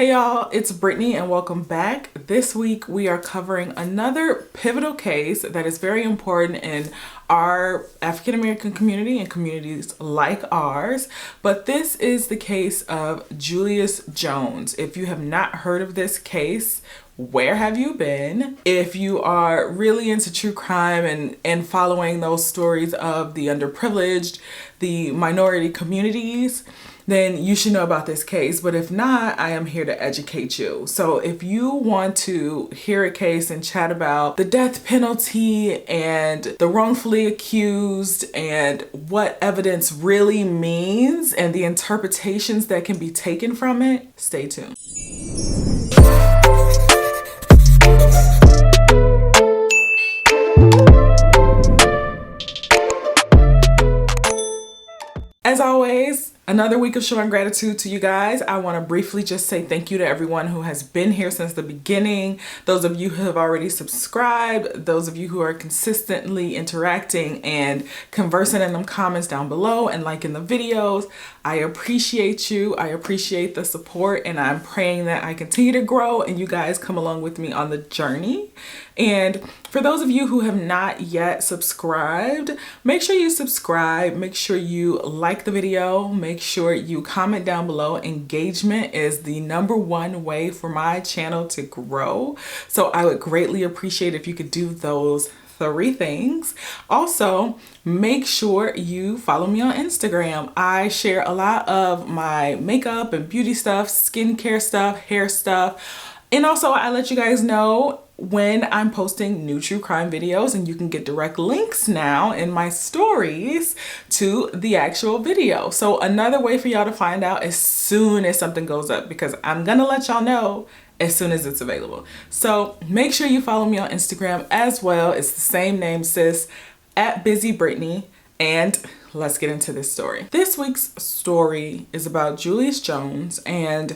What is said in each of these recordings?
Hey y'all, it's Brittany and welcome back. This week we are covering another pivotal case that is very important in our African American community and communities like ours. But this is the case of Julius Jones. If you have not heard of this case, where have you been? If you are really into true crime and following those stories of the underprivileged, the minority communities, then you should know about this case. But if not, I am here to educate you. So if you want to hear a case and chat about the death penalty and the wrongfully accused and what evidence really means and the interpretations that can be taken from it, stay tuned. As always, another week of showing gratitude to you guys. I want to briefly just say thank you to everyone who has been here since the beginning. Those of you who have already subscribed, those of you who are consistently interacting and conversing in them comments down below and liking the videos. I appreciate you. I appreciate the support, and I'm praying that I continue to grow and you guys come along with me on the journey. And for those of you who have not yet subscribed, make sure you subscribe, make sure you like the video, make sure you comment down below. Engagement is the #1 way for my channel to grow. So I would greatly appreciate if you could do those 3 things. Also, make sure you follow me on Instagram. I share a lot of my makeup and beauty stuff, skincare stuff, hair stuff. And also I let you guys know when I'm posting new true crime videos, and you can get direct links now in my stories to the actual video. So another way for y'all to find out as soon as something goes up, because I'm gonna let y'all know as soon as it's available. So make sure you follow me on Instagram as well. It's the same name, sis, at Bizzie Brittany. And let's get into this story. This week's story is about Julius Jones, and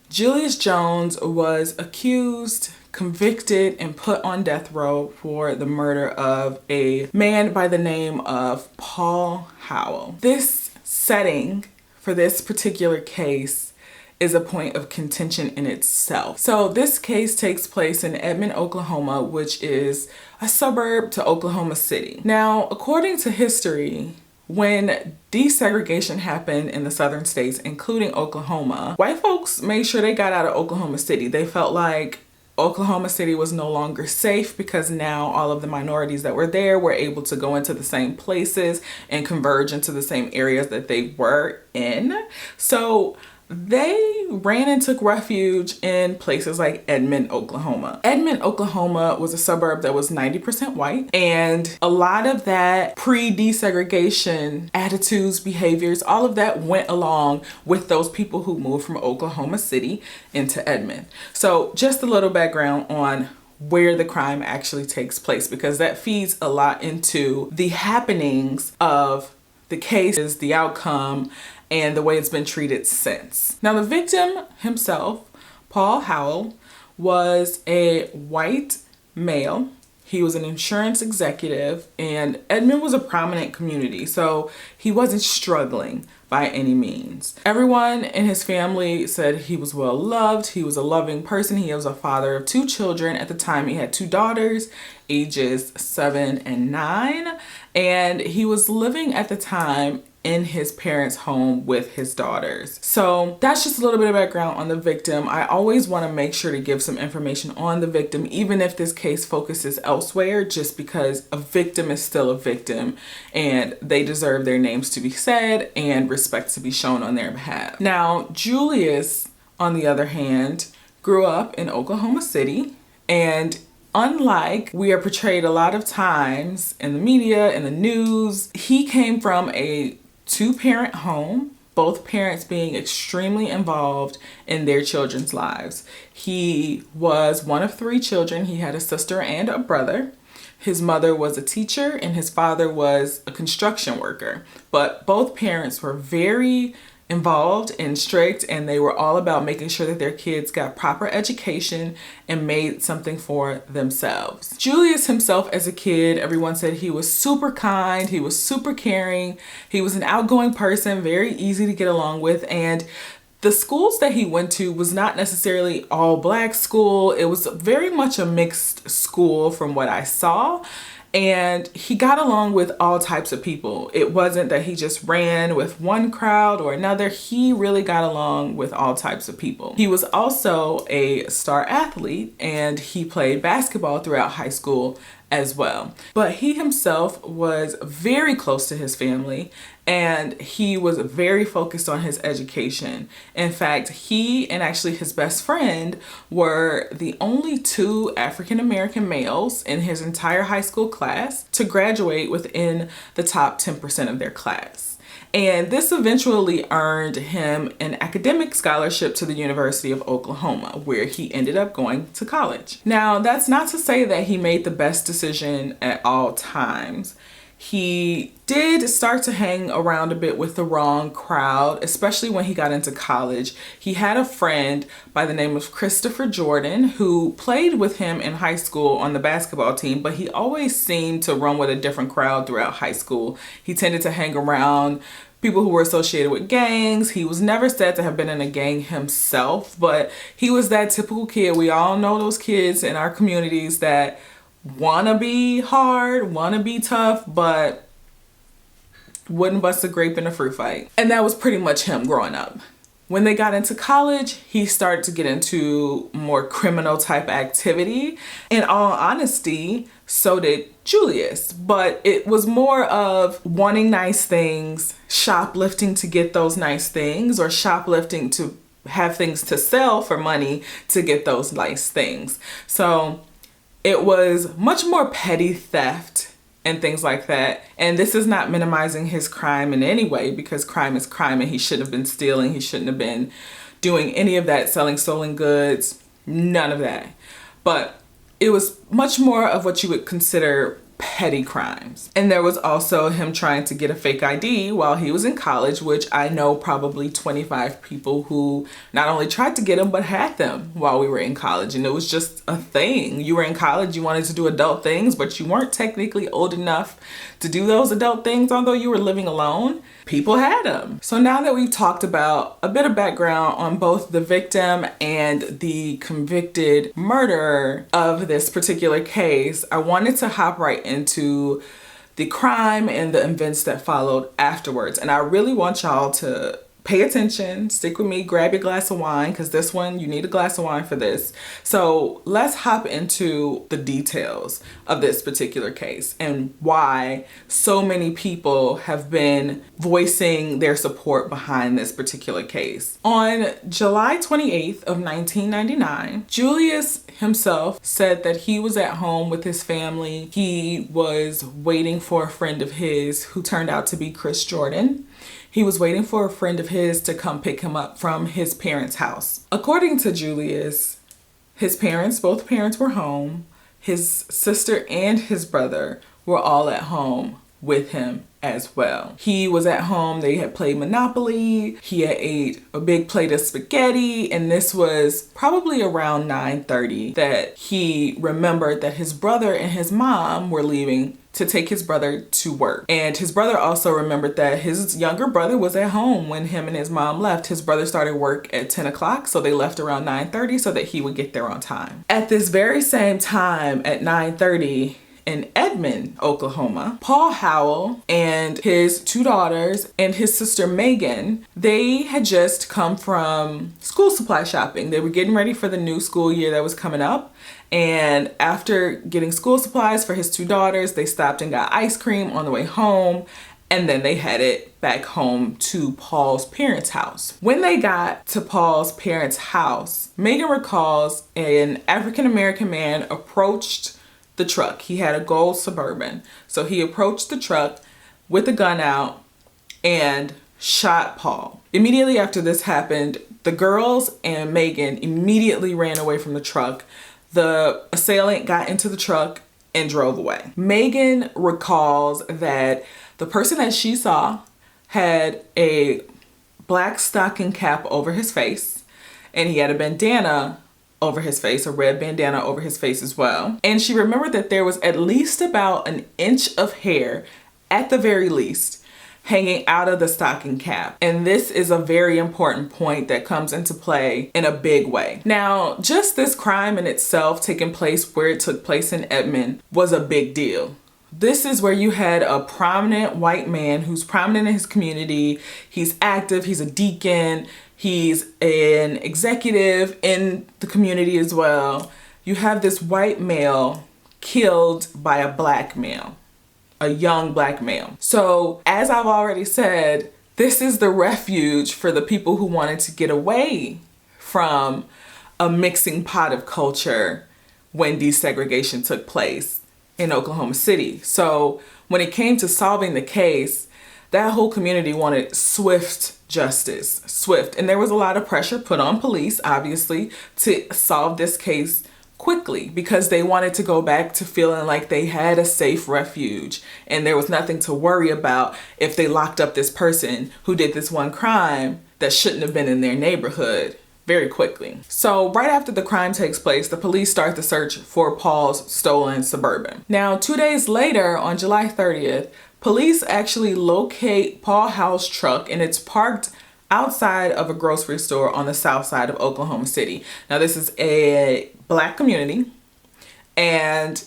Julius Jones was accused, convicted, and put on death row for the murder of a man by the name of Paul Howell. This setting for this particular case is a point of contention in itself. So this case takes place in Edmond, Oklahoma, which is a suburb to Oklahoma City. Now, according to history, when desegregation happened in the southern states, including Oklahoma, white folks made sure they got out of Oklahoma City. They felt like Oklahoma City was no longer safe because now all of the minorities that were there were able to go into the same places and converge into the same areas that they were in. So they ran and took refuge in places like Edmond, Oklahoma. Edmond, Oklahoma was a suburb that was 90% white, and a lot of that pre-desegregation attitudes, behaviors, all of that went along with those people who moved from Oklahoma City into Edmond. So just a little background on where the crime actually takes place, because that feeds a lot into the happenings of the cases, the outcome, and the way it's been treated since. Now, the victim himself, Paul Howell, was a white male. He was an insurance executive, and Edmond was a prominent community, so he wasn't struggling by any means. Everyone in his family said he was well loved. He was a loving person. He was a father of 2 children. At the time, he had 2 daughters, ages 7 and 9, and he was living at the time in his parents' home with his daughters. So that's just a little bit of background on the victim. I always want to make sure to give some information on the victim, even if this case focuses elsewhere, just because a victim is still a victim and they deserve their names to be said and respect to be shown on their behalf. Now, Julius, on the other hand, grew up in Oklahoma City, and unlike we are portrayed a lot of times in the media and the news, he came from a 2-parent home, both parents being extremely involved in their children's lives. He was one of 3 children. He had a sister and a brother. His mother was a teacher and his father was a construction worker. But both parents were very involved and strict, and they were all about making sure that their kids got proper education and made something for themselves. Julius himself as a kid, everyone said he was super kind, he was super caring, he was an outgoing person, very easy to get along with, and The schools that he went to was not necessarily all black school. It was very much a mixed school from what I saw. And he got along with all types of people. It wasn't that he just ran with one crowd or another. He really got along with all types of people. He was also a star athlete and he played basketball throughout high school as well. But he himself was very close to his family and he was very focused on his education. In fact, he and actually his best friend were the only two African American males in his entire high school class to graduate within the top 10% of their class. And this eventually earned him an academic scholarship to the University of Oklahoma, where he ended up going to college. Now, that's not to say that he made the best decision at all times. He did start to hang around a bit with the wrong crowd, especially when he got into college. He had a friend by the name of Christopher Jordan who played with him in high school on the basketball team, but he always seemed to run with a different crowd throughout high school. He tended to hang around people who were associated with gangs. He was never said to have been in a gang himself, but he was that typical kid. We all know those kids in our communities that wanna be hard, wanna be tough, but wouldn't bust a grape in a fruit fight. And that was pretty much him growing up. When they got into college, he started to get into more criminal type activity. In all honesty, so did Julius, but it was more of wanting nice things, shoplifting to get those nice things, or shoplifting to have things to sell for money to get those nice things. So it was much more petty theft and things like that. And this is not minimizing his crime in any way, because crime is crime and he shouldn't have been stealing. He shouldn't have been doing any of that, selling stolen goods, none of that. But it was much more of what you would consider petty crimes. And there was also him trying to get a fake ID while he was in college, which I know probably 25 people who not only tried to get them, but had them while we were in college. And it was just a thing. You were in college, you wanted to do adult things, but you weren't technically old enough to do those adult things, although you were living alone. People had them. So now that we've talked about a bit of background on both the victim and the convicted murderer of this particular case, I wanted to hop right into the crime and the events that followed afterwards. And I really want y'all to pay attention, stick with me, grab your glass of wine, because this one, you need a glass of wine for this. So let's hop into the details of this particular case and why so many people have been voicing their support behind this particular case. On July 28th of 1999, Julius himself said that he was at home with his family. He was waiting for a friend of his who turned out to be Chris Jordan. He was waiting for a friend of his to come pick him up from his parents' house. According to Julius, his parents, both parents were home. His sister and his brother were all at home with him as well. He was at home, they had played Monopoly, he had ate a big plate of spaghetti, and this was probably around 9:30 that he remembered that his brother and his mom were leaving to take his brother to work. And his brother also remembered that his younger brother was at home when him and his mom left. His brother started work at 10 o'clock, so they left around 9:30 so that he would get there on time. At this very same time at 9:30, in Edmond, Oklahoma, Paul Howell and his two daughters and his sister Megan, they had just come from school supply shopping. They were getting ready for the new school year that was coming up. And after getting school supplies for his two daughters, they stopped and got ice cream on the way home. And then they headed back home to Paul's parents' house. When they got to Paul's parents' house, Megan recalls an African-American man approached the truck. He had a gold Suburban. So he approached the truck with a gun out and shot Paul. Immediately after this happened, the girls and Megan immediately ran away from the truck. The assailant got into the truck and drove away. Megan recalls that the person that she saw had a black stocking cap over his face, and he had a bandana over his face, a red bandana over his face as well. And she remembered that there was at least about an inch of hair, at the very least, hanging out of the stocking cap. And this is a very important point that comes into play in a big way. Now, just this crime in itself taking place where it took place in Edmond was a big deal. This is where you had a prominent white man who's prominent in his community. He's active, he's a deacon, he's an executive in the community as well. You have this white male killed by a black male, a young black male. So as I've already said, this is the refuge for the people who wanted to get away from a mixing pot of culture when desegregation took place in Oklahoma City. So when it came to solving the case, that whole community wanted swift justice, swift. And there was a lot of pressure put on police, obviously, to solve this case quickly because they wanted to go back to feeling like they had a safe refuge and there was nothing to worry about if they locked up this person who did this one crime that shouldn't have been in their neighborhood very quickly. So right after the crime takes place, the police start the search for Paul's stolen Suburban. Now, 2 days later, on July 30th, police actually locate Paul Howell's truck, and it's parked outside of a grocery store on the south side of Oklahoma City. Now, this is a black community, and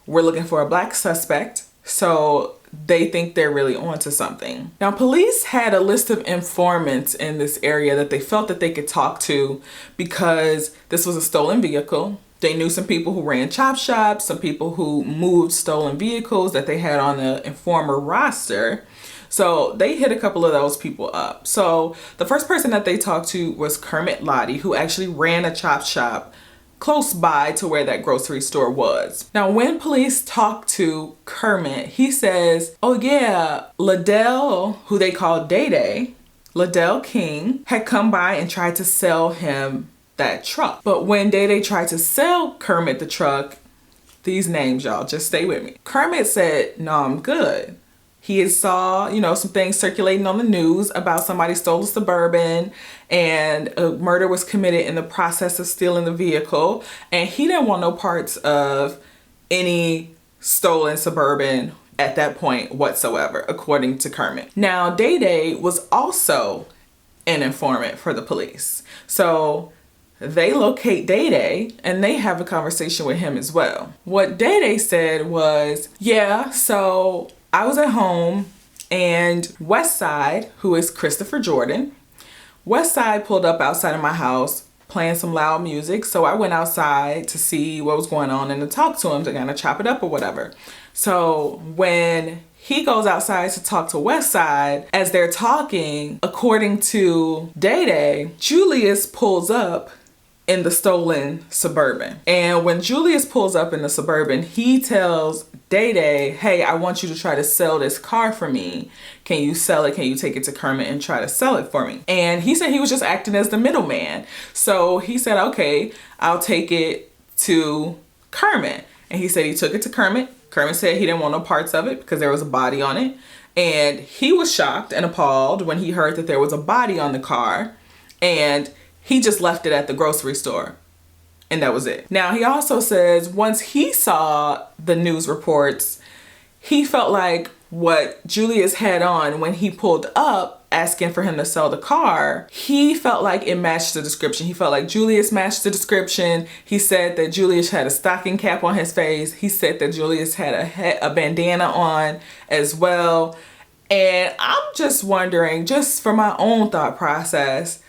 we're looking for a black suspect. So they think they're really onto something. Now, police had a list of informants in this area that they felt that they could talk to because this was a stolen vehicle. They knew some people who ran chop shops, some people who moved stolen vehicles that they had on the informer roster. So they hit a couple of those people up. So the first person that they talked to was Kermit Lottie, who actually ran a chop shop close by to where that grocery store was. Now, when police talked to Kermit, he says, oh yeah, Liddell, who they called Day Day, Liddell King, had come by and tried to sell him that truck. But when Day Day tried to sell Kermit the truck, these names, y'all, just stay with me. Kermit said, no, I'm good. He saw, some things circulating on the news about somebody stole a Suburban and a murder was committed in the process of stealing the vehicle. And he didn't want no parts of any stolen Suburban at that point whatsoever, according to Kermit. Now, Day Day was also an informant for the police. So they locate Day Day and they have a conversation with him as well. What Day Day said was, yeah, so I was at home and Westside, who is Christopher Jordan, Westside pulled up outside of my house playing some loud music. So I went outside to see what was going on and to talk to him to kind of chop it up or whatever. So when he goes outside to talk to Westside, as they're talking, according to Day Day, Julius pulls up in the stolen Suburban. And when Julius pulls up in the Suburban, he tells Day Day, hey, I want you to try to sell this car for me. Can you sell it? Can you take it to Kermit and try to sell it for me? And he said he was just acting as the middleman. So he said, okay, I'll take it to Kermit. And he said he took it to Kermit. Kermit said he didn't want no parts of it because there was a body on it. And he was shocked and appalled when he heard that there was a body on the car. And he just left it at the grocery store. And that was it. Now, he also says once he saw the news reports, he felt like what Julius had on when he pulled up asking for him to sell the car, he felt like it matched the description. He felt like Julius matched the description. He said that Julius had a stocking cap on his face. He said that Julius had a bandana on as well. And I'm just wondering, just for my own thought process,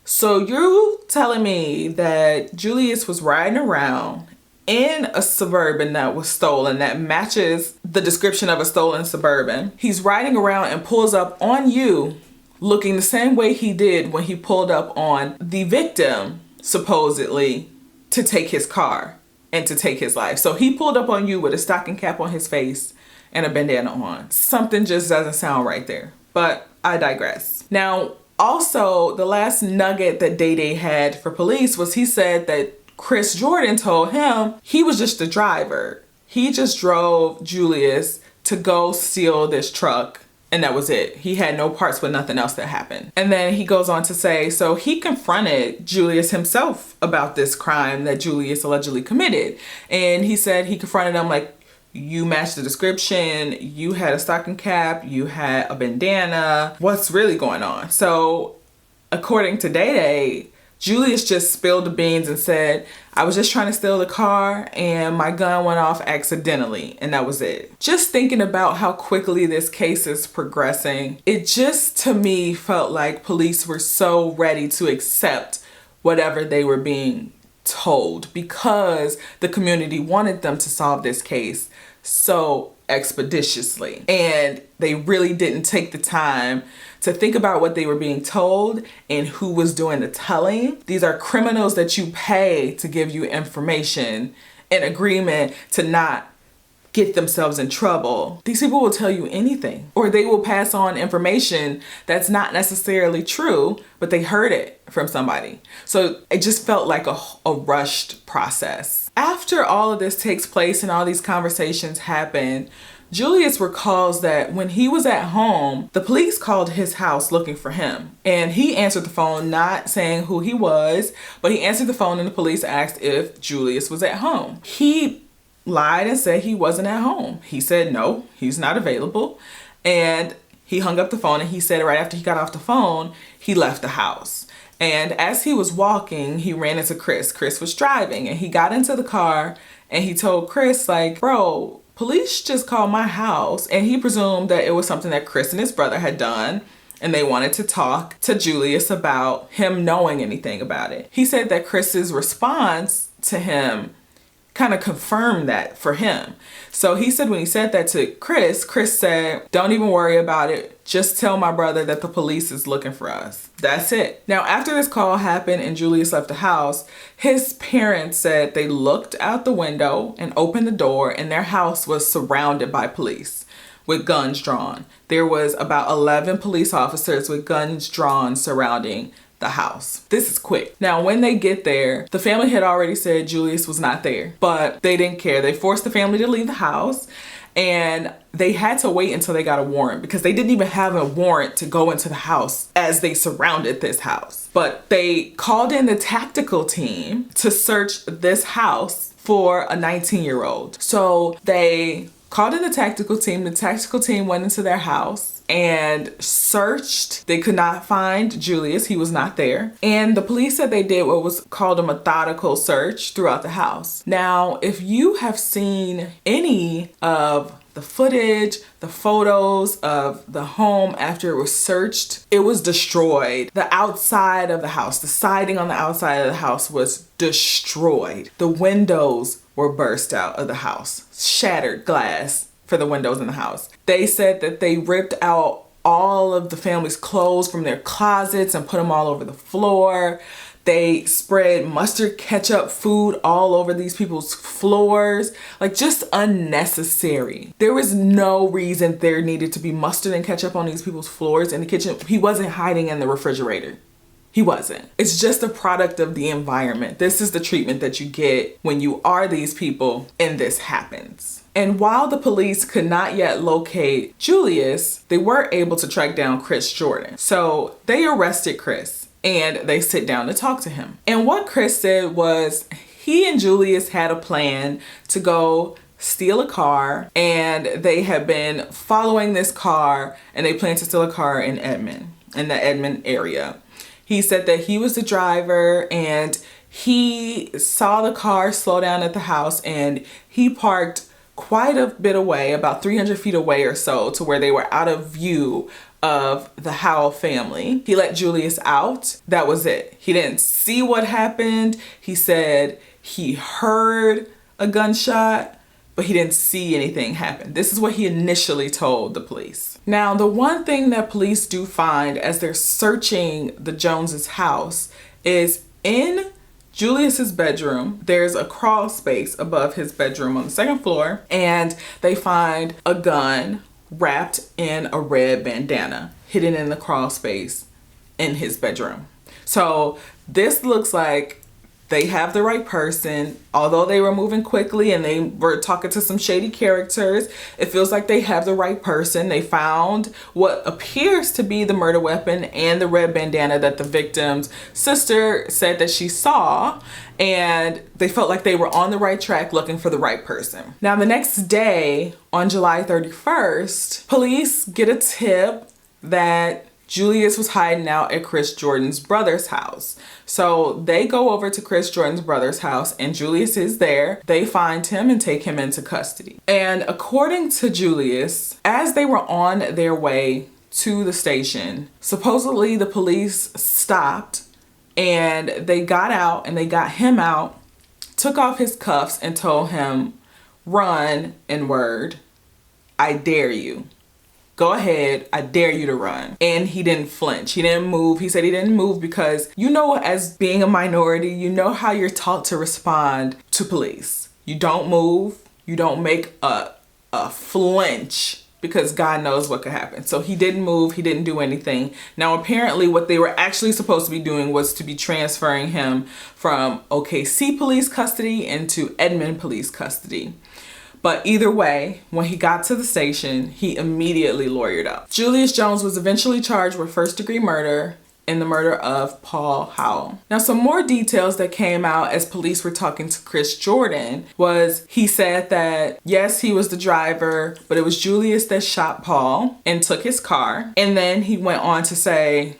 so you telling me that Julius was riding around in a Suburban that was stolen that matches the description of a stolen Suburban. He's riding around and pulls up on you looking the same way he did when he pulled up on the victim, supposedly, to take his car and to take his life. So he pulled up on you with a stocking cap on his face and a bandana on. Something just doesn't sound right there, but I digress. Now, also, the last nugget that Day Day had for police was he said that Chris Jordan told him he was just the driver. He just drove Julius to go steal this truck, and that was it. He had no parts with nothing else that happened. And then he goes on to say, so he confronted Julius himself about this crime that Julius allegedly committed. And he said he confronted him like, you matched the description, you had a stocking cap, you had a bandana. What's really going on? So according to Day Day, Julius just spilled the beans and said, I was just trying to steal the car and my gun went off accidentally, and that was it. Just thinking about how quickly this case is progressing, it just to me felt like police were so ready to accept whatever they were being told because the community wanted them to solve this case so expeditiously. And they really didn't take the time to think about what they were being told and who was doing the telling. These are criminals that you pay to give you information in agreement to not get themselves in trouble. These people will tell you anything, or they will pass on information that's not necessarily true, but they heard it from somebody. So it just felt like a rushed process. After all of this takes place and all these conversations happen, Julius recalls that when he was at home, the police called his house looking for him. And he answered the phone, not saying who he was, but he answered the phone and the police asked if Julius was at home. He lied and said he wasn't at home. He said no, he's not available. And he hung up the phone, and he said right after he got off the phone, he left the house. And as he was walking, he ran into Chris. Chris was driving, and he got into the car and he told Chris, like, bro, police just called my house. And he presumed that it was something that Chris and his brother had done, and they wanted to talk to Julius about him knowing anything about it. He said that Chris's response to him kind of confirmed that for him. So he said when he said that to Chris, Chris said, don't even worry about it. Just tell my brother that the police is looking for us. That's it. Now, after this call happened and Julius left the house, his parents said they looked out the window and opened the door, and their house was surrounded by police with guns drawn. There was about 11 police officers with guns drawn surrounding the house. This is quick. Now, when they get there, the family had already said Julius was not there, but they didn't care. They forced the family to leave the house, and they had to wait until they got a warrant because they didn't even have a warrant to go into the house as they surrounded this house. But they called in the tactical team to search this house for a 19-year-old. So they called in the tactical team. The tactical team went into their house and searched. They could not find Julius. He was not there. And the police said they did what was called a methodical search throughout the house. Now, if you have seen any of the footage, the photos of the home after it was searched, it was destroyed. The outside of the house, the siding on the outside of the house was destroyed. The windows were burst out of the house, shattered glass for the windows in the house. They said that they ripped out all of the family's clothes from their closets and put them all over the floor. They spread mustard ketchup food all over these people's floors, like just unnecessary. There was no reason there needed to be mustard and ketchup on these people's floors in the kitchen. He wasn't hiding in the refrigerator. He wasn't. It's just a product of the environment. This is the treatment that you get when you are these people and this happens. And while the police could not yet locate Julius, they were able to track down Chris Jordan. So they arrested Chris and they sit down to talk to him. And what Chris said was he and Julius had a plan to go steal a car, and they had been following this car, and they planned to steal a car in the Edmond area. He said that he was the driver and he saw the car slow down at the house, and he parked quite a bit away, about 300 feet away or so, to where they were out of view of the Howell family. He let Julius out. That was it. He didn't see what happened. He said he heard a gunshot, but he didn't see anything happen. This is what he initially told the police. Now, the one thing that police do find as they're searching the Joneses' house is in Julius's bedroom, there's a crawl space above his bedroom on the second floor, and they find a gun wrapped in a red bandana hidden in the crawl space in his bedroom. So this looks like they have the right person. Although they were moving quickly and they were talking to some shady characters, it feels like they have the right person. They found what appears to be the murder weapon and the red bandana that the victim's sister said that she saw, and they felt like they were on the right track looking for the right person. Now, the next day, on July 31st, police get a tip that Julius was hiding out at Chris Jordan's brother's house. So they go over to Chris Jordan's brother's house and Julius is there. They find him and take him into custody. And according to Julius, as they were on their way to the station, supposedly the police stopped and they got out and they got him out, took off his cuffs and told him, "Run, N-word. I dare you. Go ahead, I dare you to run." And he didn't flinch. He didn't move. He said he didn't move because, you know, as being a minority, you know how you're taught to respond to police. You don't move. You don't make a flinch because God knows what could happen. So he didn't move. He didn't do anything. Now, apparently what they were actually supposed to be doing was to be transferring him from OKC police custody into Edmond police custody. But either way, when he got to the station, he immediately lawyered up. Julius Jones was eventually charged with first-degree murder in the murder of Paul Howell. Now, some more details that came out as police were talking to Chris Jordan was he said that, yes, he was the driver, but it was Julius that shot Paul and took his car. And then he went on to say,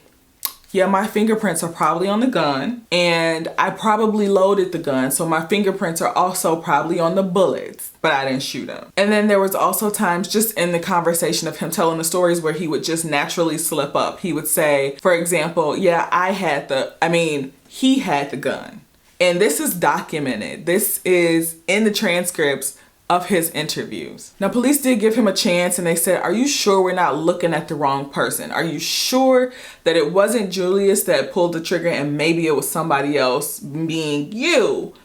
yeah, my fingerprints are probably on the gun and I probably loaded the gun. So my fingerprints are also probably on the bullets, but I didn't shoot him. And then there was also times just in the conversation of him telling the stories where he would just naturally slip up. He would say, for example, yeah, he had the gun. And this is documented. This is in the transcripts of his interviews. Now, police did give him a chance and they said, are you sure we're not looking at the wrong person? Are you sure that it wasn't Julius that pulled the trigger and maybe it was somebody else, being you?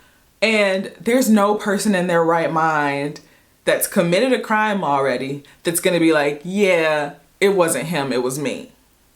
And there's no person in their right mind that's committed a crime already that's gonna be like, yeah, it wasn't him, it was me.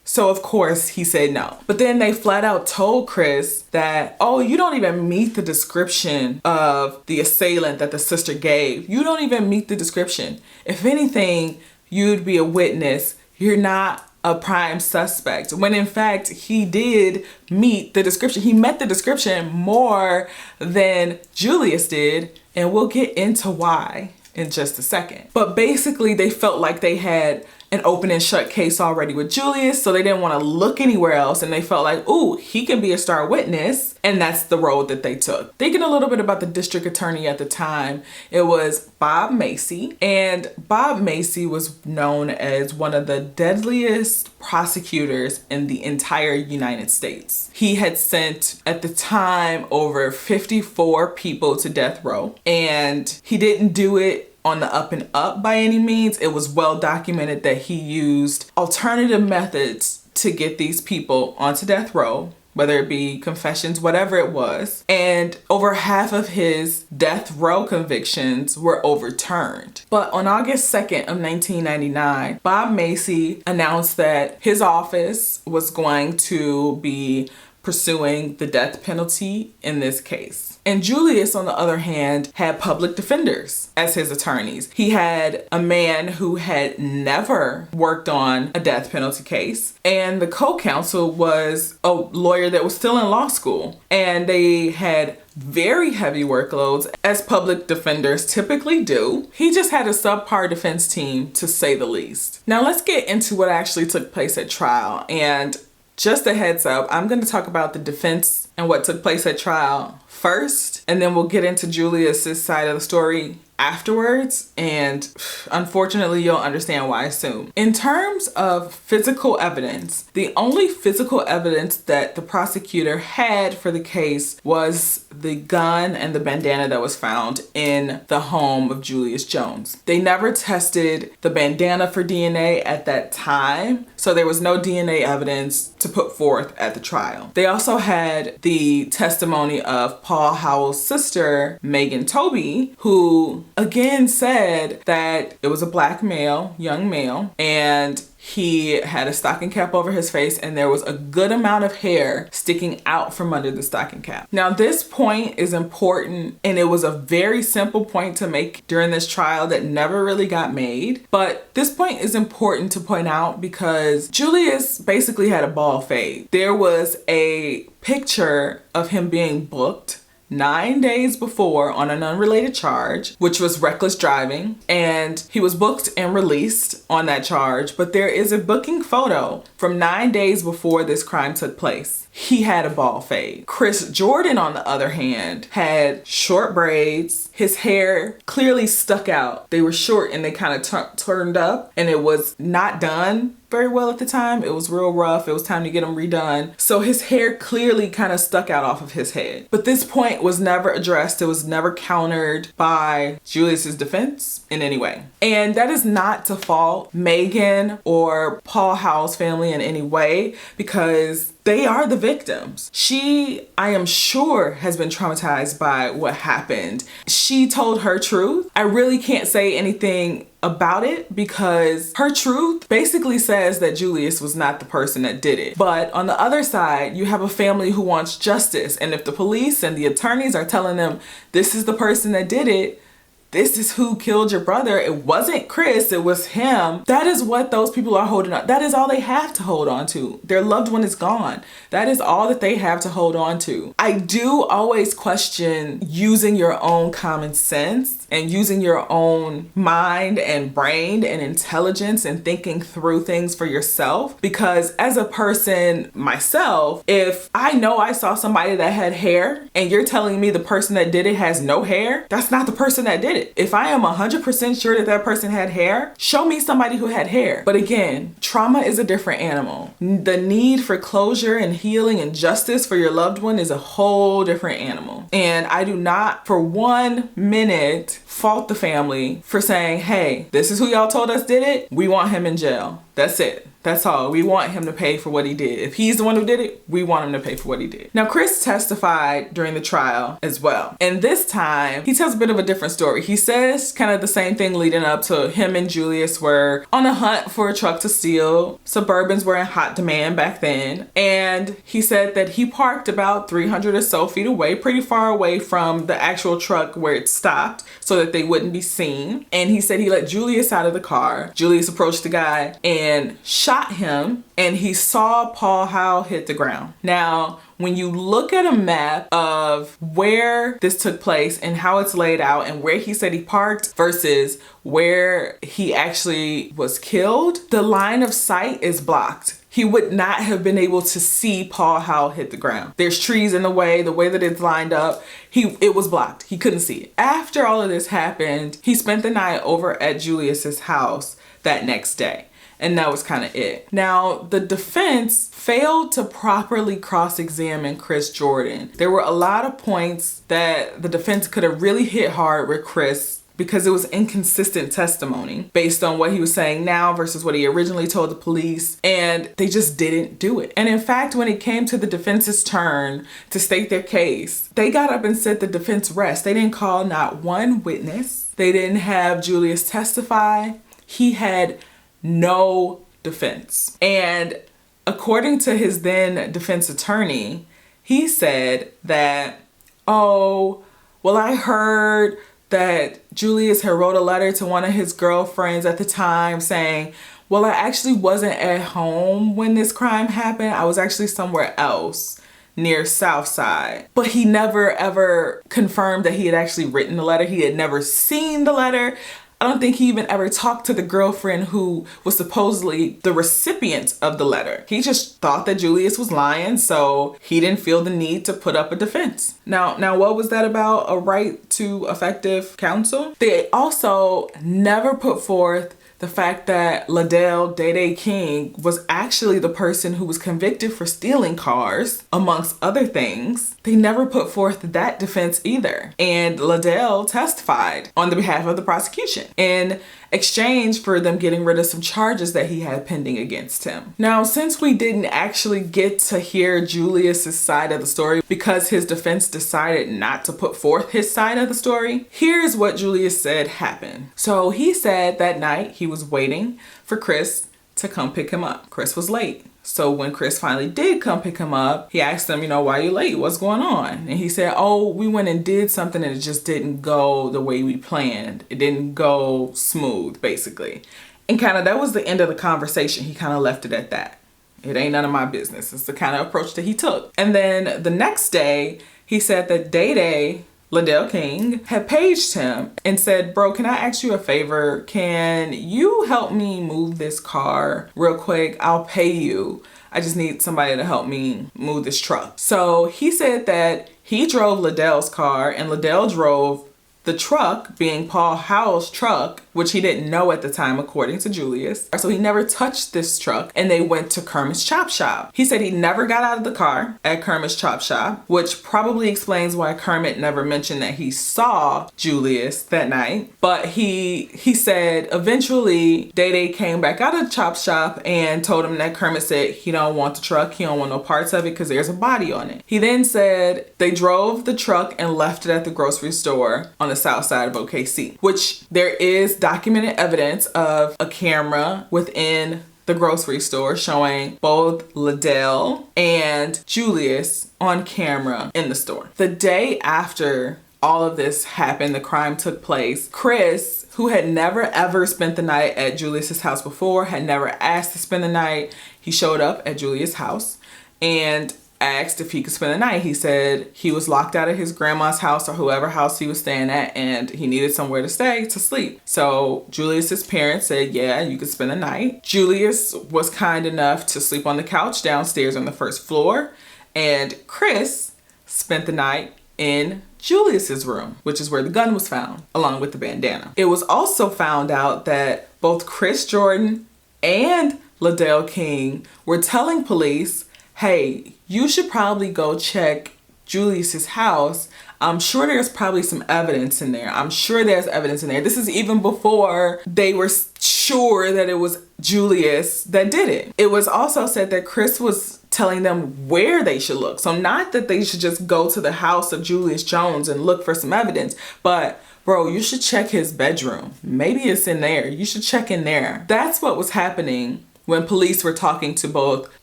So of course he said no. But then they flat out told Chris that, oh, you don't even meet the description of the assailant that the sister gave. You don't even meet the description. If anything, you'd be a witness. You're not a prime suspect. When in fact, he did meet the description. He met the description more than Julius did. And we'll get into why in just a second. But basically they felt like they had an open and shut case already with Julius, so they didn't want to look anywhere else, and they felt like, ooh, he can be a star witness, and that's the road that they took. Thinking a little bit about the district attorney at the time, it was Bob Macy, and Bob Macy was known as one of the deadliest prosecutors in the entire United States. He had sent, at the time, over 54 people to death row, and he didn't do it on the up and up by any means. It was well documented that he used alternative methods to get these people onto death row, whether it be confessions, whatever it was. And over half of his death row convictions were overturned. But on August 2nd of 1999, Bob Macy announced that his office was going to be pursuing the death penalty in this case. And Julius, on the other hand, had public defenders as his attorneys. He had a man who had never worked on a death penalty case, and the co-counsel was a lawyer that was still in law school. And they had very heavy workloads, as public defenders typically do. He just had a subpar defense team, to say the least. Now let's get into what actually took place at trial. And just a heads up, I'm going to talk about the defense and what took place at trial first, and then we'll get into Julius's side of the story afterwards, and unfortunately you'll understand why soon. In terms of physical evidence, the only physical evidence that the prosecutor had for the case was the gun and the bandana that was found in the home of Julius Jones. They never tested the bandana for DNA at that time, so there was no DNA evidence to put forth at the trial. They also had the testimony of Paul Howell's sister, Megan Toby, who again said that it was a black male, young male, and He had a stocking cap over his face, and there was a good amount of hair sticking out from under the stocking cap. Now, this point is important, and it was a very simple point to make during this trial that never really got made. But this point is important to point out because Julius basically had a bald fade. There was a picture of him being booked 9 days before on an unrelated charge, which was reckless driving, and he was booked and released on that charge. But there is a booking photo from 9 days before this crime took place. He had a bald fade. Chris Jordan, on the other hand, had short braids. His hair clearly stuck out. They were short and they kind of turned up, and it was not done very well at the time. It was real rough. It was time to get him redone. So his hair clearly kind of stuck out off of his head. But this point was never addressed. It was never countered by Julius's defense in any way. And that is not to fault Megan or Paul Howell's family in any way, because they are the victims. She, I am sure, has been traumatized by what happened. She told her truth. I really can't say anything about it because her truth basically says that Julius was not the person that did it. But on the other side, you have a family who wants justice. And if the police and the attorneys are telling them this is the person that did it, this is who killed your brother, it wasn't Chris, it was him. That is what those people are holding on. That is all they have to hold on to. Their loved one is gone. That is all that they have to hold on to. I do always question using your own common sense and using your own mind and brain and intelligence and thinking through things for yourself. Because as a person myself, if I know I saw somebody that had hair and you're telling me the person that did it has no hair, that's not the person that did it. If I am 100% sure that that person had hair, show me somebody who had hair. But again, trauma is a different animal. The need for closure and healing and justice for your loved one is a whole different animal. And I do not for 1 minute fault the family for saying, hey, this is who y'all told us did it. We want him in jail. That's it. That's all. We want him to pay for what he did. If he's the one who did it, we want him to pay for what he did. Now, Chris testified during the trial as well. And this time, he tells a bit of a different story. He says kind of the same thing leading up to him and Julius were on a hunt for a truck to steal. Suburbans were in hot demand back then. And he said that he parked about 300 or so feet away, pretty far away from the actual truck where it stopped so that they wouldn't be seen. And he said he let Julius out of the car. Julius approached the guy and shot him, and he saw Paul Howell hit the ground. Now, when you look at a map of where this took place and how it's laid out and where he said he parked versus where he actually was killed, the line of sight is blocked. He would not have been able to see Paul Howell hit the ground. There's trees in the way that it's lined up. It was blocked. He couldn't see it. After all of this happened, he spent the night over at Julius's house that next day. And that was kind of it. Now, the defense failed to properly cross-examine Chris Jordan. There were a lot of points that the defense could have really hit hard with Chris because it was inconsistent testimony based on what he was saying now versus what he originally told the police, and they just didn't do it. And in fact, when it came to the defense's turn to state their case, they got up and said the defense rest. They didn't call not one witness. They didn't have Julius testify. He had no defense. And according to his then defense attorney, he said that, oh, well, I heard that Julius had wrote a letter to one of his girlfriends at the time saying, well, I actually wasn't at home when this crime happened. I was actually somewhere else near Southside. But he never ever confirmed that he had actually written the letter. He had never seen the letter. I don't think he even ever talked to the girlfriend who was supposedly the recipient of the letter. He just thought that Julius was lying, so he didn't feel the need to put up a defense. Now, what was that about? A right to effective counsel? They also never put forth the fact that Ladell Day King was actually the person who was convicted for stealing cars, amongst other things. They never put forth that defense either. And Ladell testified on the behalf of the prosecution in exchange for them getting rid of some charges that he had pending against him. Now, since we didn't actually get to hear Julius's side of the story because his defense decided not to put forth his side of the story, here's what Julius said happened. So he said that night he was waiting for Chris to come pick him up. Chris was late. So when Chris finally did come pick him up, he asked him, why are you late? What's going on? And he said, oh, we went and did something and it just didn't go the way we planned. It didn't go smooth, basically. And kind of that was the end of the conversation. He kind of left it at that. It ain't none of my business. It's the kind of approach that he took. And then the next day, he said that Day Liddell King had paged him and said, bro, can I ask you a favor? Can you help me move this car real quick? I'll pay you. I just need somebody to help me move this truck. So he said that he drove Liddell's car and Liddell drove the truck, being Paul Howell's truck, which he didn't know at the time, according to Julius. So he never touched this truck, and they went to Kermit's Chop Shop. He said he never got out of the car at Kermit's Chop Shop, which probably explains why Kermit never mentioned that he saw Julius that night. But he said eventually Day came back out of the chop shop and told him that Kermit said he don't want the truck, he don't want no parts of it because there's a body on it. He then said they drove the truck and left it at the grocery store on the south side of OKC, which there is documented evidence of a camera within the grocery store showing both Liddell and Julius on camera in the store. The day after all of this happened, the crime took place, Chris, who had never ever spent the night at Julius's house before, had never asked to spend the night, he showed up at Julius' house and asked if he could spend the night. He said he was locked out of his grandma's house or whoever house he was staying at and he needed somewhere to stay to sleep. So Julius's parents said, yeah, you could spend the night. Julius was kind enough to sleep on the couch downstairs on the first floor, and Chris spent the night in Julius's room, which is where the gun was found, along with the bandana. It was also found out that both Chris Jordan and Liddell King were telling police, hey, you should probably go check Julius's house. I'm sure there's probably some evidence in there. I'm sure there's evidence in there. This is even before they were sure that it was Julius that did it. It was also said that Chris was telling them where they should look. So not that they should just go to the house of Julius Jones and look for some evidence, but bro, you should check his bedroom. Maybe it's in there. You should check in there. That's what was happening when police were talking to both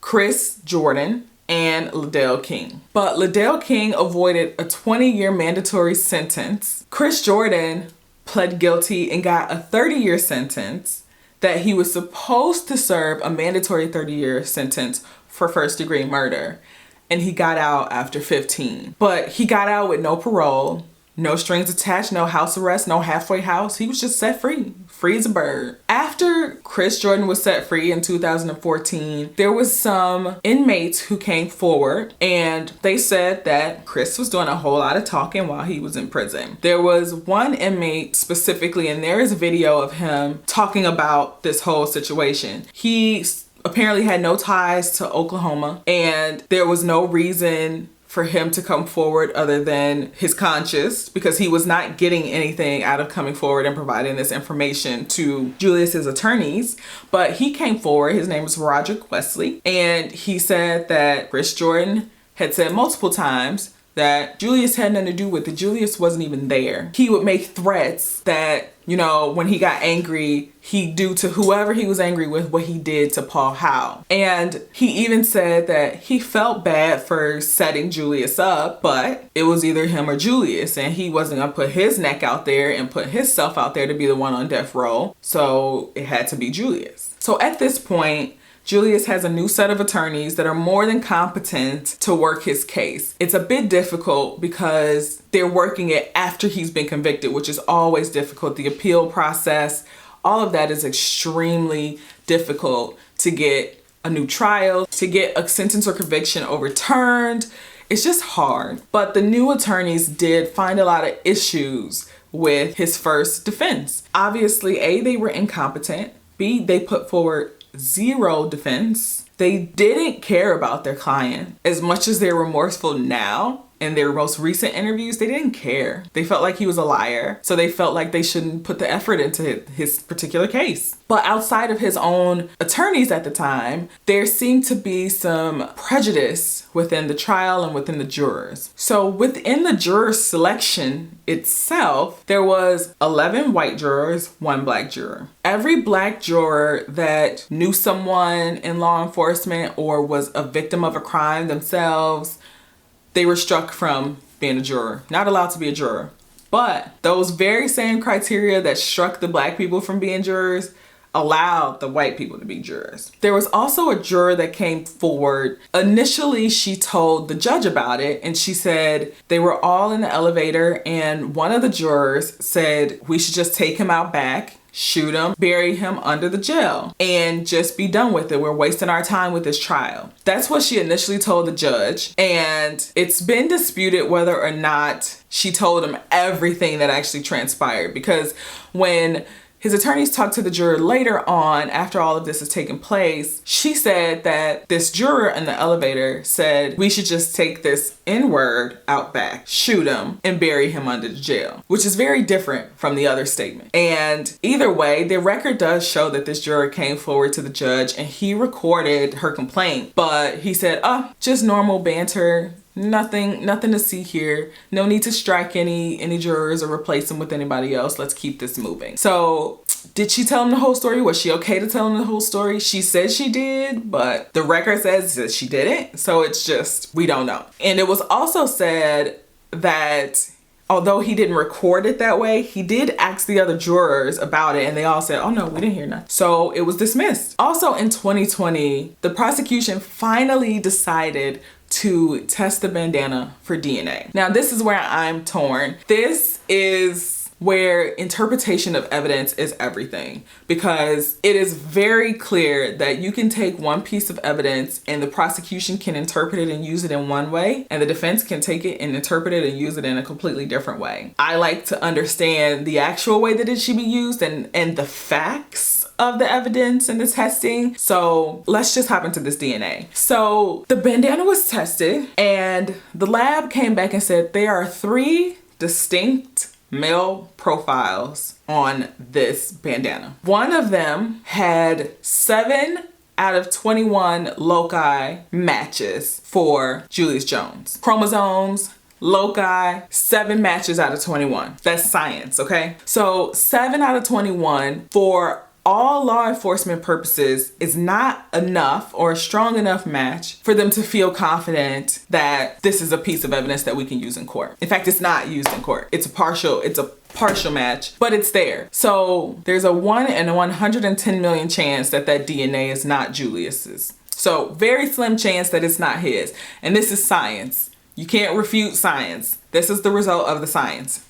Chris Jordan and Liddell King. But Liddell King avoided a 20-year mandatory sentence. Chris Jordan pled guilty and got a 30-year sentence that he was supposed to serve a mandatory 30-year sentence for first-degree murder. And he got out after 15. But he got out with no parole, no strings attached, no house arrest, no halfway house. He was just set free. Free as a bird. After Chris Jordan was set free in 2014, there was some inmates who came forward and they said that Chris was doing a whole lot of talking while he was in prison. There was one inmate specifically, and there is a video of him talking about this whole situation. He apparently had no ties to Oklahoma, and there was no reason for him to come forward other than his conscience, because he was not getting anything out of coming forward and providing this information to Julius's attorneys. But he came forward. His name was Roderick Wesley, and he said that Chris Jordan had said multiple times that Julius had nothing to do with it. Julius wasn't even there. He would make threats that, when he got angry, he'd do to whoever he was angry with what he did to Paul Howell. And he even said that he felt bad for setting Julius up, but it was either him or Julius, and he wasn't gonna put his neck out there and put himself out there to be the one on death row. So it had to be Julius. So at this point, Julius has a new set of attorneys that are more than competent to work his case. It's a bit difficult because they're working it after he's been convicted, which is always difficult. The appeal process, all of that is extremely difficult to get a new trial, to get a sentence or conviction overturned. It's just hard. But the new attorneys did find a lot of issues with his first defense. Obviously, A, they were incompetent. B, they put forward zero defense. They didn't care about their client as much as they're remorseful now. in their most recent interviews, they didn't care. They felt like he was a liar. So they felt like they shouldn't put the effort into his particular case. But outside of his own attorneys at the time, there seemed to be some prejudice within the trial and within the jurors. So within the juror selection itself, there was 11 white jurors, 1 black juror. Every black juror that knew someone in law enforcement or was a victim of a crime themselves, they were struck from being a juror, not allowed to be a juror. But those very same criteria that struck the black people from being jurors allowed the white people to be jurors. There was also a juror that came forward. Initially, she told the judge about it, and she said they were all in the elevator, and one of the jurors said we should just take him out back, shoot him, bury him under the jail, and just be done with it. We're wasting our time with this trial. That's what she initially told the judge, and it's been disputed whether or not she told him everything that actually transpired, because when his attorneys talked to the juror later on, after all of this has taken place, she said that this juror in the elevator said we should just take this N-word out back, shoot him, and bury him under the jail, which is very different from the other statement. And either way, the record does show that this juror came forward to the judge and he recorded her complaint, but he said, just normal banter. Nothing to see here. No need to strike any jurors or replace them with anybody else. Let's keep this moving. So did she tell him the whole story? Was she okay to tell him the whole story? She said she did, but the record says that she didn't. So it's just, we don't know. And it was also said that although he didn't record it that way, he did ask the other jurors about it and they all said, oh no, we didn't hear nothing. So it was dismissed. Also in 2020, the prosecution finally decided to test the bandana for DNA. Now, this is where I'm torn. This is where interpretation of evidence is everything, because it is very clear that you can take one piece of evidence and the prosecution can interpret it and use it in one way, and the defense can take it and interpret it and use it in a completely different way. I like to understand the actual way that it should be used and the facts of the evidence and the testing. So let's just hop into this DNA. So the bandana was tested and the lab came back and said there are 3 distinct male profiles on this bandana. One of them had 7 out of 21 loci matches for Julius Jones. Chromosomes, loci, 7 matches out of 21. That's science, okay? So 7 out of 21 for all law enforcement purposes is not enough or a strong enough match for them to feel confident that this is a piece of evidence that we can use in court. In fact, it's not used in court. It's a partial match, but it's there. So there's a 1 in a 110 million chance that that DNA is not Julius's. So very slim chance that it's not his. And this is science. You can't refute science. This is the result of the science.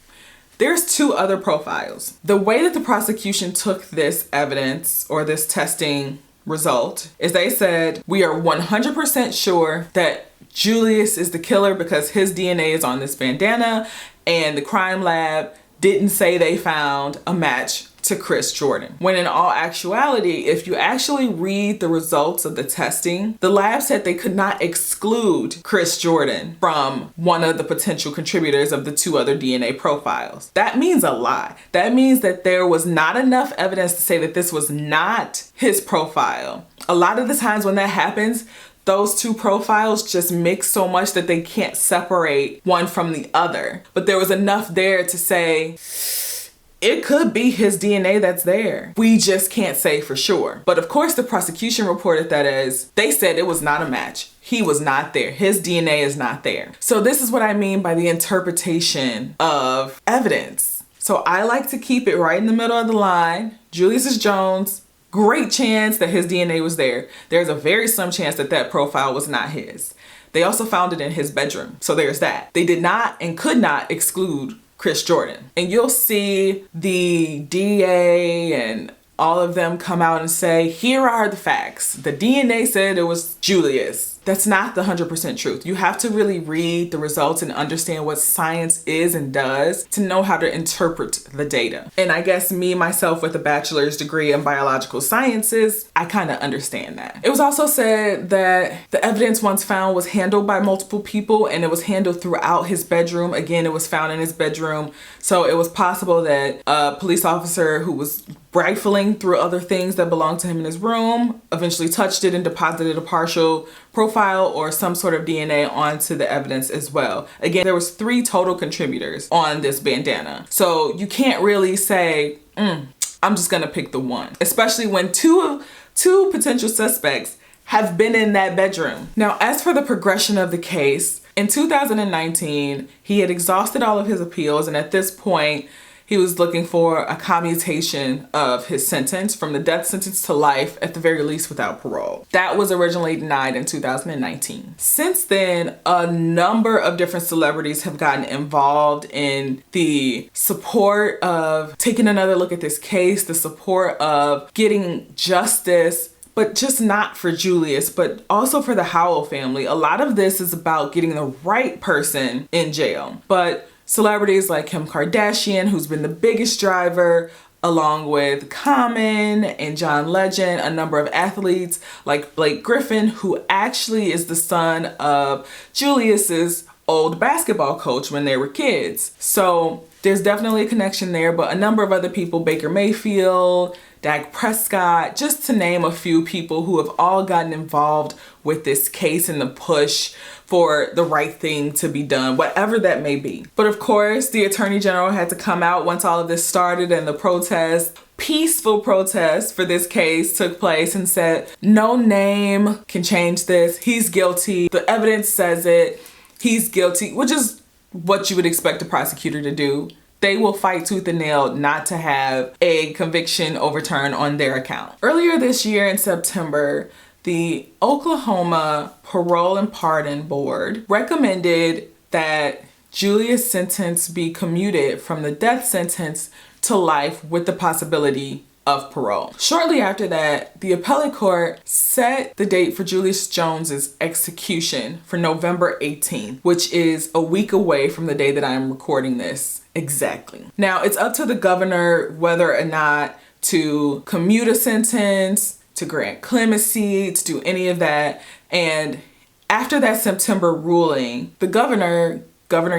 There's 2 other profiles. The way that the prosecution took this evidence or this testing result is they said, we are 100% sure that Julius is the killer because his DNA is on this bandana, and the crime lab didn't say they found a match to Chris Jordan. When in all actuality, if you actually read the results of the testing, the lab said they could not exclude Chris Jordan from one of the potential contributors of the 2 other DNA profiles. That means a lot. That means that there was not enough evidence to say that this was not his profile. A lot of the times when that happens, those 2 profiles just mix so much that they can't separate one from the other. But there was enough there to say, it could be his DNA that's there. We just can't say for sure. But of course, the prosecution reported that as they said it was not a match. He was not there. His DNA is not there. So this is what I mean by the interpretation of evidence. So I like to keep it right in the middle of the line. Julius Jones, great chance that his DNA was there. There's a very slim chance that that profile was not his. They also found it in his bedroom. So there's that. They did not and could not exclude Chris Jordan. And you'll see the DA and all of them come out and say, here are the facts. The DNA said it was Julius. that's not the 100% truth. You have to really read the results and understand what science is and does to know how to interpret the data. And I guess me, myself, with a bachelor's degree in biological sciences, I kind of understand that. It was also said that the evidence once found was handled by multiple people, and it was handled throughout his bedroom. Again, it was found in his bedroom. So it was possible that a police officer who was rifling through other things that belonged to him in his room eventually touched it and deposited a partial profile or some sort of DNA onto the evidence as well. Again, there was 3 total contributors on this bandana. So you can't really say, I'm just gonna pick the one, especially when two potential suspects have been in that bedroom. Now, as for the progression of the case, in 2019, he had exhausted all of his appeals, and at this point, he was looking for a commutation of his sentence from the death sentence to life, at the very least without parole. That was originally denied in 2019. Since then, a number of different celebrities have gotten involved in the support of taking another look at this case, the support of getting justice, but just not for Julius, but also for the Howell family. A lot of this is about getting the right person in jail. But celebrities like Kim Kardashian, who's been the biggest driver, along with Common and John Legend, a number of athletes like Blake Griffin, who actually is the son of Julius's old basketball coach when they were kids. So there's definitely a connection there, but a number of other people, Baker Mayfield, Dak Prescott, just to name a few people who have all gotten involved with this case and the push for the right thing to be done, whatever that may be. But of course, the Attorney General had to come out once all of this started and the protest, peaceful protest for this case took place, and said, no name can change this. He's guilty. The evidence says it. He's guilty, which is what you would expect a prosecutor to do. They will fight tooth and nail not to have a conviction overturned on their account. Earlier this year in September, the Oklahoma Parole and Pardon Board recommended that Julius' sentence be commuted from the death sentence to life with the possibility of parole. Shortly after that, the appellate court set the date for Julius Jones's execution for November 18th, which is a week away from the day that I am recording this exactly. Now, it's up to the governor whether or not to commute a sentence, to grant clemency, to do any of that. And after that September ruling, the Governor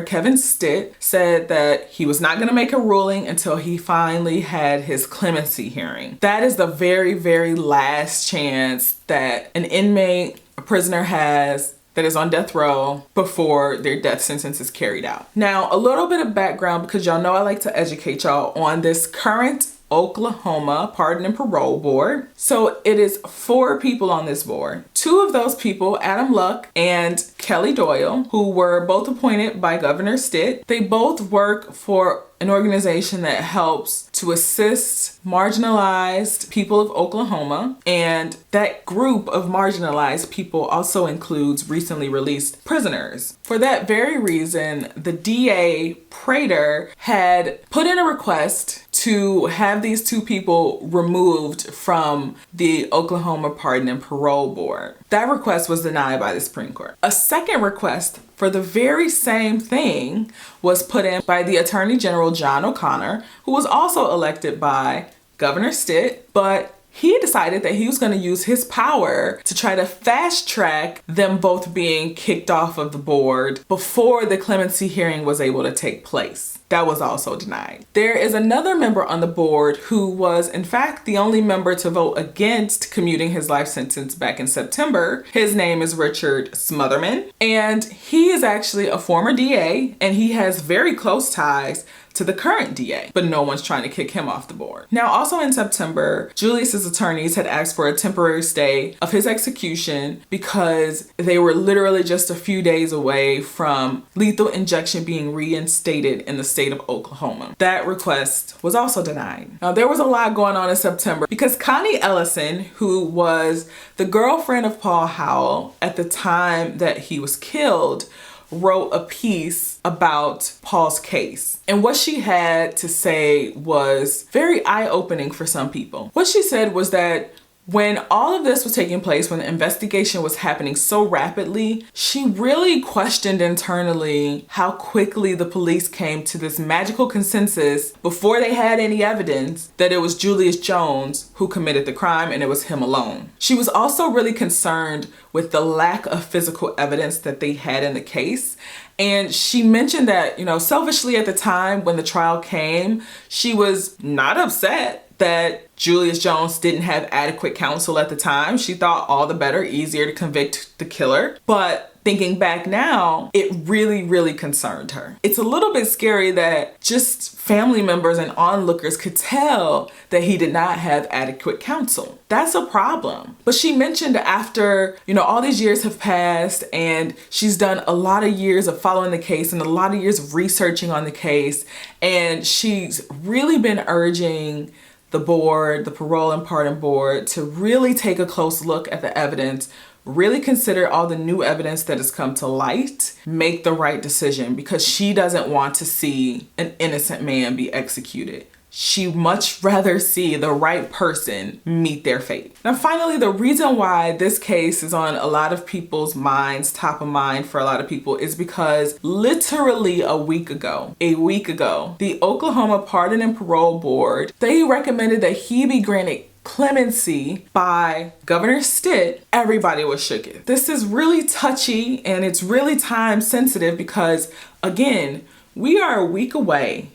Kevin Stitt said that he was not going to make a ruling until he finally had his clemency hearing. That is the very, very last chance that an inmate, a prisoner has that is on death row before their death sentence is carried out. Now, a little bit of background, because y'all know I like to educate y'all on this current Oklahoma Pardon and Parole Board. So it is 4 people on this board. 2 of those people, Adam Luck and Kelly Doyle, who were both appointed by Governor Stitt, they both work for an organization that helps to assist marginalized people of Oklahoma. And that group of marginalized people also includes recently released prisoners. For that very reason, the DA Prater had put in a request to have these 2 people removed from the Oklahoma Pardon and Parole Board. That request was denied by the Supreme Court. A second request for the very same thing was put in by the Attorney General John O'Connor, who was also elected by Governor Stitt, but he decided that he was going to use his power to try to fast track them both being kicked off of the board before the clemency hearing was able to take place. That was also denied. There is another member on the board who was, in fact, the only member to vote against commuting his life sentence back in September. His name is Richard Smotherman, and he is actually a former DA, and he has very close ties to the current DA, but no one's trying to kick him off the board. Now, also in September, Julius's attorneys had asked for a temporary stay of his execution because they were literally just a few days away from lethal injection being reinstated in the state of Oklahoma. That request was also denied. Now, there was a lot going on in September because Connie Ellison, who was the girlfriend of Paul Howell at the time that he was killed, wrote a piece about Paul's case. And what she had to say was very eye-opening for some people. What she said was that When all of this was taking place, when the investigation was happening so rapidly, she really questioned internally how quickly the police came to this magical consensus before they had any evidence that it was Julius Jones who committed the crime and it was him alone. She was also really concerned with the lack of physical evidence that they had in the case. And she mentioned that, selfishly at the time when the trial came, she was not upset that Julius Jones didn't have adequate counsel at the time. She thought all the better, easier to convict the killer. But thinking back now, it really, really concerned her. It's a little bit scary that just family members and onlookers could tell that he did not have adequate counsel. That's a problem. But she mentioned after, all these years have passed and she's done a lot of years of following the case and a lot of years of researching on the case. And she's really been urging the board, the parole and pardon board, to really take a close look at the evidence, really consider all the new evidence that has come to light, make the right decision, because she doesn't want to see an innocent man be executed. She'd much rather see the right person meet their fate. Now, finally, the reason why this case is on a lot of people's minds, top of mind for a lot of people, is because literally a week ago, the Oklahoma Pardon and Parole Board, they recommended that he be granted clemency by Governor Stitt. Everybody was shook. This is really touchy and it's really time sensitive because, again, we are a week away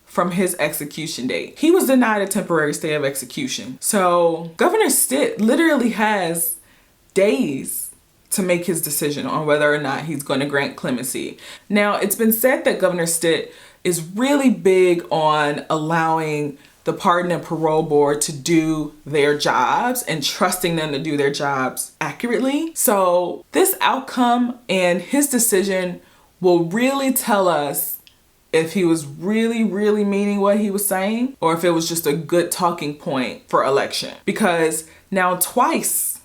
from his execution date. He was denied a temporary stay of execution. So Governor Stitt literally has days to make his decision on whether or not he's going to grant clemency. Now, it's been said that Governor Stitt is really big on allowing the Pardon and Parole Board to do their jobs and trusting them to do their jobs accurately. So this outcome and his decision will really tell us if he was really, really meaning what he was saying or if it was just a good talking point for election. Because now twice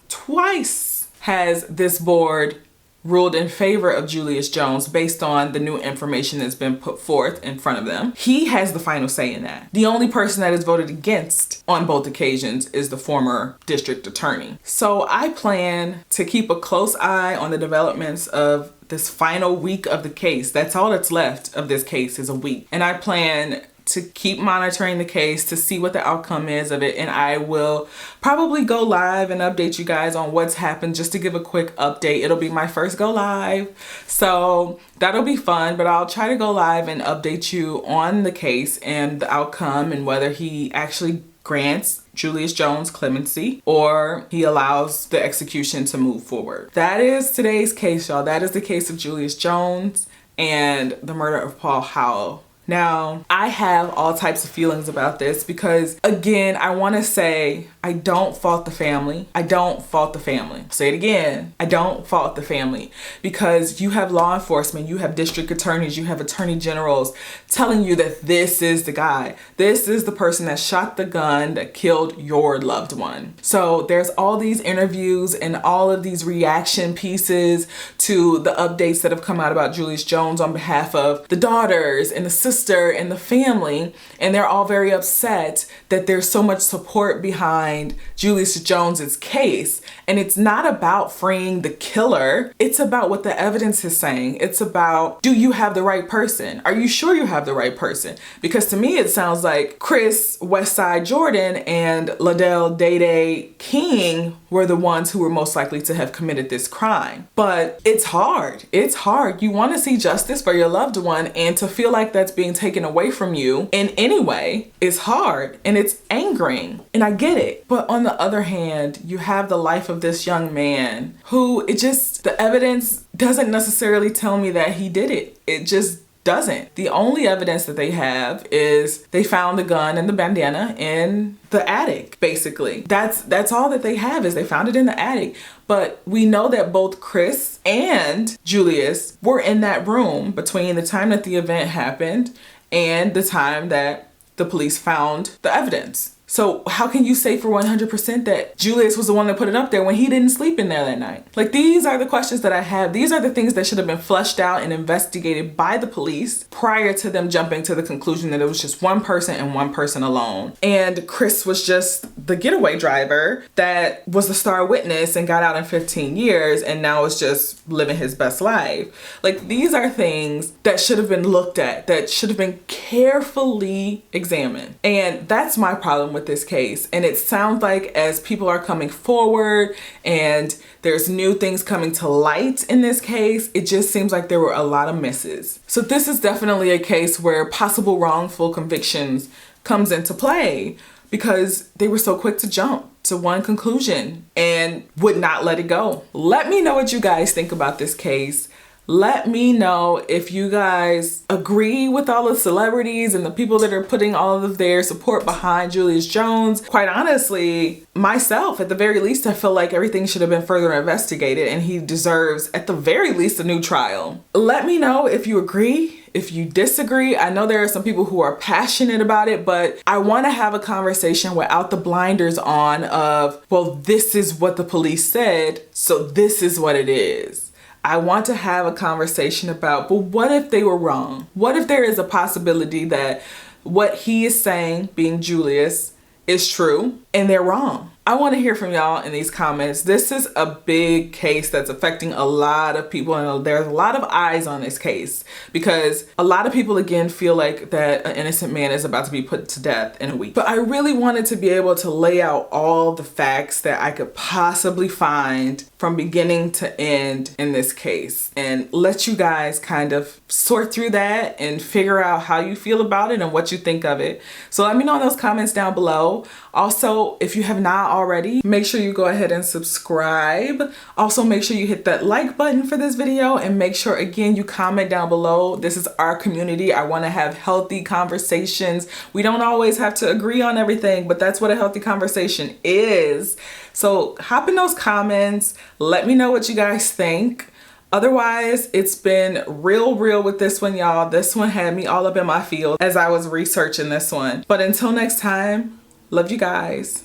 has this board ruled in favor of Julius Jones based on the new information that's been put forth in front of them. He has the final say in that. The only person that has voted against on both occasions is the former district attorney. So I plan to keep a close eye on the developments of this final week of the case. That's all that's left of this case is a week. And I plan to keep monitoring the case to see what the outcome is of it. And I will probably go live and update you guys on what's happened just to give a quick update. It'll be my first go live. So that'll be fun, but I'll try to go live and update you on the case and the outcome and whether he actually grants Julius Jones clemency or he allows the execution to move forward. That is today's case, y'all. That is the case of Julius Jones and the murder of Paul Howell. Now, I have all types of feelings about this because, again, I want to say I don't fault the family. I don't fault the family. I'll say it again. I don't fault the family because you have law enforcement, you have district attorneys, you have attorney generals telling you that this is the guy. This is the person that shot the gun that killed your loved one. So there's all these interviews and all of these reaction pieces to the updates that have come out about Julius Jones on behalf of the daughters and the sisters and the family, and they're all very upset that there's so much support behind Julius Jones's case. And it's not about freeing the killer. It's about what the evidence is saying. It's about, do you have the right person? Are you sure you have the right person? Because to me, it sounds like Chris Westside Jordan and Ladell Day King were the ones who were most likely to have committed this crime. But it's hard. It's hard. You want to see justice for your loved one, and to feel like that's being taken away from you in any way is hard and it's angering. And I get it. But on the other hand, you have the life of this young man who the evidence doesn't necessarily tell me that he did it. It just doesn't. The only evidence that they have is they found the gun and the bandana in the attic, basically. That's all that they have, is they found it in the attic. But we know that both Chris and Julius were in that room between the time that the event happened and the time that the police found the evidence. So how can you say for 100% that Julius was the one that put it up there when he didn't sleep in there that night? Like, these are the questions that I have. These are the things that should have been fleshed out and investigated by the police prior to them jumping to the conclusion that it was just one person and one person alone. And Chris was just the getaway driver that was the star witness and got out in 15 years and now is just living his best life. Like, these are things that should have been looked at, that should have been carefully examined. And that's my problem with this case. And it sounds like as people are coming forward and there's new things coming to light in this case, it just seems like there were a lot of misses. So this is definitely a case where possible wrongful convictions comes into play because they were so quick to jump to one conclusion and would not let it go. Let me know what you guys think about this case. Let me know if you guys agree with all the celebrities and the people that are putting all of their support behind Julius Jones. Quite honestly, myself, at the very least, I feel like everything should have been further investigated and he deserves, at the very least, a new trial. Let me know if you agree, if you disagree. I know there are some people who are passionate about it, but I want to have a conversation without the blinders on of, well, this is what the police said, so this is what it is. I want to have a conversation about, but what if they were wrong? What if there is a possibility that what he is saying, being Julius, is true and they're wrong? I want to hear from y'all in these comments. This is a big case that's affecting a lot of people, and there's a lot of eyes on this case because a lot of people, again, feel like that an innocent man is about to be put to death in a week. But I really wanted to be able to lay out all the facts that I could possibly find from beginning to end in this case and let you guys kind of sort through that and figure out how you feel about it and what you think of it. So let me know in those comments down below. Also, if you have not already, make sure you go ahead and subscribe. Also, make sure you hit that like button for this video and make sure, again, you comment down below. This is our community. I want to have healthy conversations. We don't always have to agree on everything, but that's what a healthy conversation is. So hop in those comments. Let me know what you guys think. Otherwise, it's been real with this one, y'all. This one had me all up in my field as I was researching this one. But until next time, love you guys.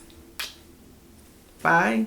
Bye.